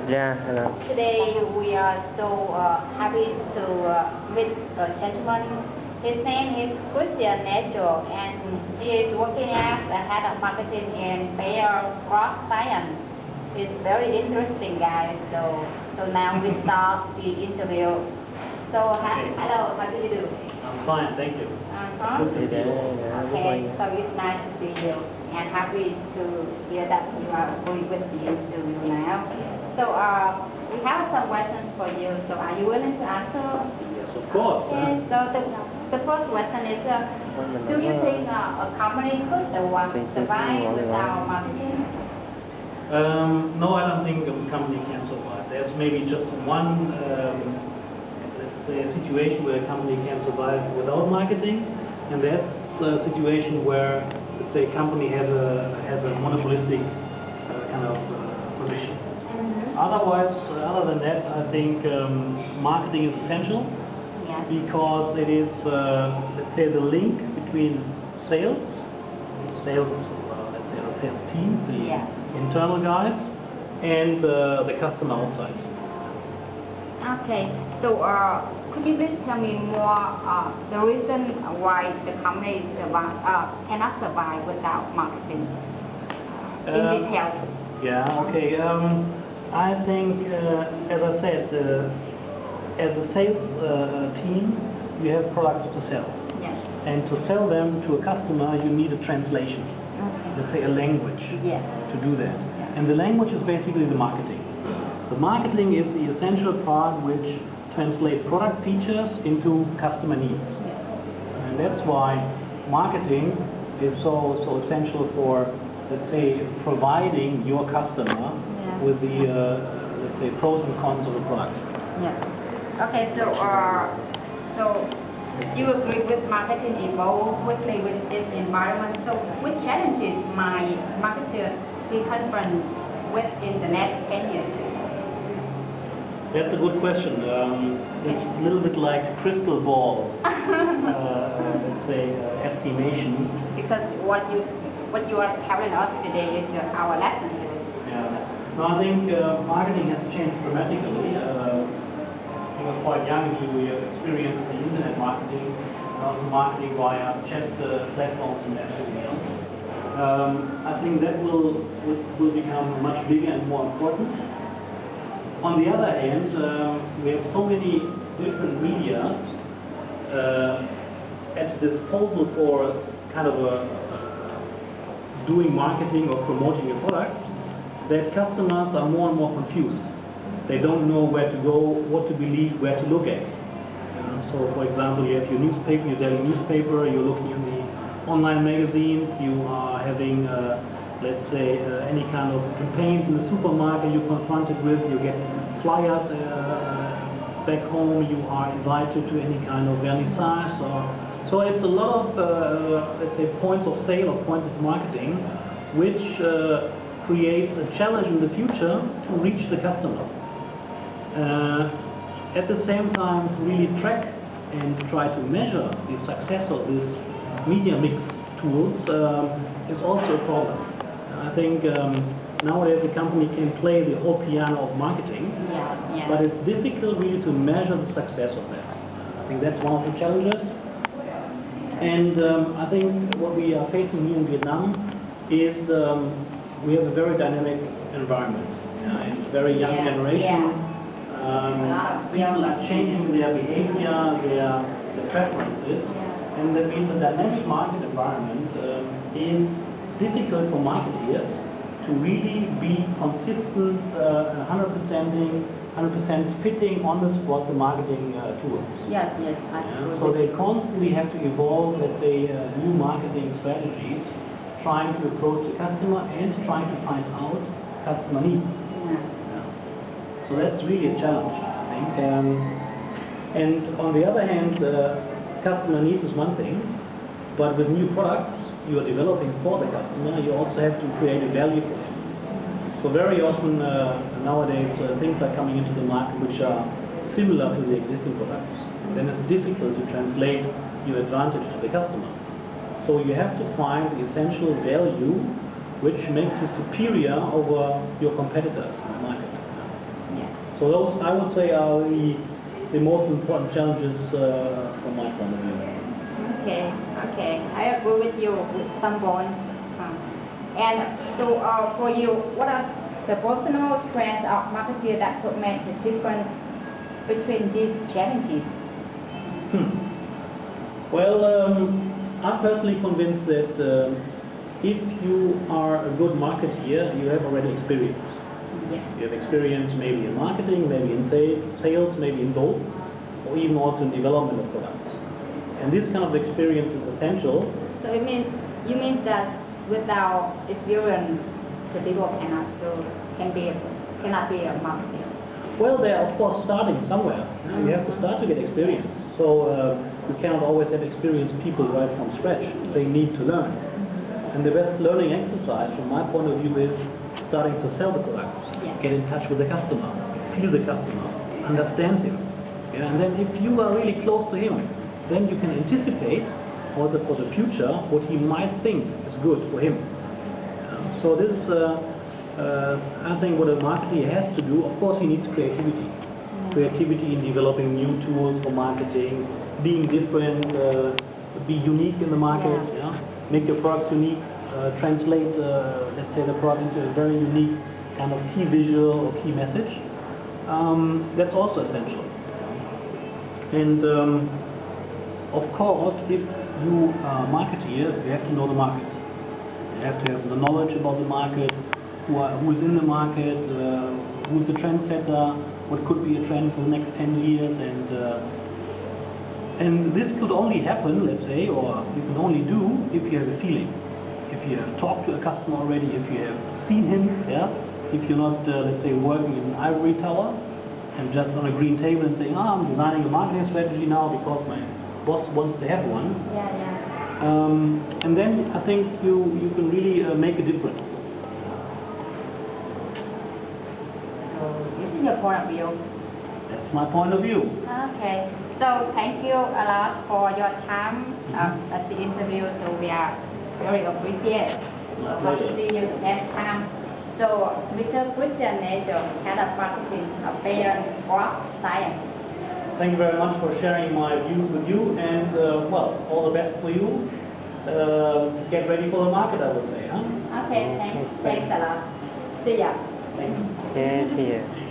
Yeah, hello. Today we are so happy to meet a gentleman. His name is Christian Nacho, and he is working as the head of marketing in Bayer CropScience. He's very interesting guy. So now we start the interview. So hello, how do you do? I'm fine, thank you. Okay, so it's nice to see you and happy to hear that you are going with the interview now. So we have some questions for you. So are you willing to answer? Yes, of course. Okay, so the first question is, do you think a company could survive without marketing? No, I don't think a company can survive. There's maybe just one, let's say, a situation where a company can survive without marketing, and that's a situation where, let's say, a company has a monopolistic kind of position. Otherwise, other than that, I think marketing is essential because it is, let's say, the link between sales, let's say, the sales team, the internal guys, and the customer outside. Okay, so could you please tell me more the reason why the company cannot survive without marketing in detail? Yeah, okay. I think, as I said, as a sales team, you have products to sell. Yes. And to sell them to a customer, you need a translation. Okay. Let's say a language to do that. Yeah. And the language is basically the marketing. The marketing is the essential part which translates product features into customer needs. Yes. And that's why marketing is so essential for, let's say, providing your customer with the, let's say, pros and cons of the product. Yeah. Okay, so you agree with marketing evolve quickly with this environment. So which challenges might marketers be confronted with in the next 10 years? That's a good question. It's a little bit like crystal ball, let's say, estimation. Because what you are telling us today is our lesson. Yeah. No, I think marketing has changed dramatically. You were quite young, you have experienced the internet marketing, also marketing via chat platforms and everything else. I think that will become much bigger and more important. On the other hand, we have so many different media at disposal for kind of doing marketing or promoting your products, that customers are more and more confused. They don't know where to go, what to believe, where to look at. So, for example, you have your newspaper, you're selling newspaper, you're looking at the online magazines, you are having, let's say, any kind of campaigns in the supermarket you're confronted with, you get flyers back home, you are invited to any kind of vernissage. So it's a lot of, let's say, points of sale or points of marketing, which creates a challenge in the future to reach the customer. At the same time, to really track and try to measure the success of these media mix tools is also a problem. I think nowadays the company can play the whole piano of marketing, but it's difficult really to measure the success of that. I think that's one of the challenges. And I think what we are facing here in Vietnam is we have a very dynamic environment. It's a very young generation. People are changing their behavior, their preferences, and that means the dynamic market environment is difficult for marketeers to really be consistent, 100% fitting on the spot the marketing tools. Yes. So they constantly have to evolve, let's say, new marketing strategies, trying to approach the customer and trying to find out customer needs. So that's really a challenge, I think. And on the other hand, customer needs is one thing, but with new products you are developing for the customer, you also have to create a value for him. So very often nowadays things are coming into the market which are similar to the existing products. Then it's difficult to translate your advantage to the customer. So you have to find the essential value which makes you superior over your competitors in the market. So those, I would say, are the most important challenges from my point of view. Okay, okay. I agree with you with some points. And so for you, what are the personal trends of marketing that could make the difference between these challenges? Well, I'm personally convinced that if you are a good marketeer, you have already experience. Yes. You have experience maybe in marketing, maybe in sales, maybe in both, or even also in development of products. And this kind of experience is essential. So it means, you mean that without experience, the people cannot be a marketer? Well, they are of course starting somewhere. You have to start to get experience. So you cannot always have experienced people right from scratch. They need to learn. And the best learning exercise from my point of view is starting to sell the products. Yeah. Get in touch with the customer, feel the customer, understand him. Yeah? And then if you are really close to him, then you can anticipate also for the future what he might think is good for him. So this I think what a marketer has to do, of course he needs creativity. Creativity in developing new tools for marketing, being different, be unique in the market, make your product unique, translate, let's say, the product into a very unique kind of key visual or key message. That's also essential. And of course, if you are a marketeer, you have to know the market. You have to have the knowledge about the market, who is in the market, who is the trendsetter, what could be a trend for the next 10 years, and this could only happen, let's say, or you can only do if you have a feeling. If you have talked to a customer already, if you have seen him, if you're not, let's say, working in an ivory tower and just on a green table and saying, I'm designing a marketing strategy now because my boss wants to have one. And then I think you can really make a difference. This is your point of view. That's my point of view. Okay. So thank you a lot for your time at the interview. So we are very appreciated. Hope to see you next time. So Mr. Christian Nature, Head of Marketing of CropScience. Thank you very much for sharing my views with you, and well, all the best for you. Get ready for the market, I would say. Okay, thanks a lot. See ya. Okay, see you.